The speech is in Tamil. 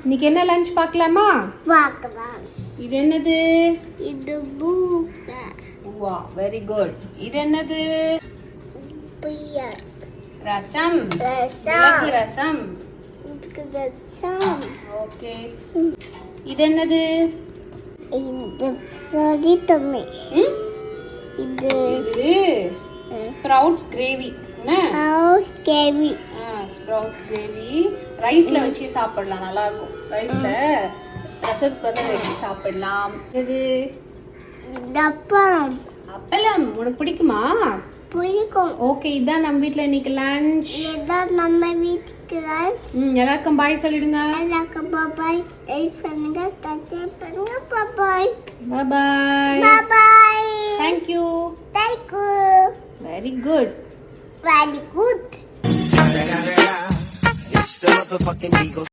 இன்னைக்கு என்ன லஞ்ச் பார்க்கலாமா? பார்க்கலாம். இது என்னது? இது பூக்க. வா, வெரி குட். இது என்னது? பியர். ரசம். ரசம். மிளகு ரசம். இதுக்கு ரசம். ஓகே. இது என்னது? இது சரி தம்பி. இது ஸ்ப்ரவுட்ஸ் கிரேவி. என்ன? ஹவுஸ் கேவி. ஸ்ப்ரவுட்ஸ் கிரேவி ரைஸ்ல வச்சு சாப்பிடலாம், நல்லா இருக்கும். ரைஸ்ல ரசத்துக்கு பதிலா வச்சு சாப்பிடலாம். இது டப்பரம். அப்பளம். உனக்கு பிடிக்குமா? பிடிக்கும். ஓகே, இதான் நம்ம வீட்ல இன்னைக்கு லஞ்ச். இதான் நம்ம வீட்டுக்கு லஞ்ச். எல்லாருக்கும் பாய் சொல்லிடுங்க. எல்லாருக்கும் பாய். லைக் பண்ணுங்க, சப்ஸ்கிரைப் பண்ணுங்க. பாய். பாய். பாய். Thank you. Thank you. Very good. Very good. It's the motherfucking Eagle.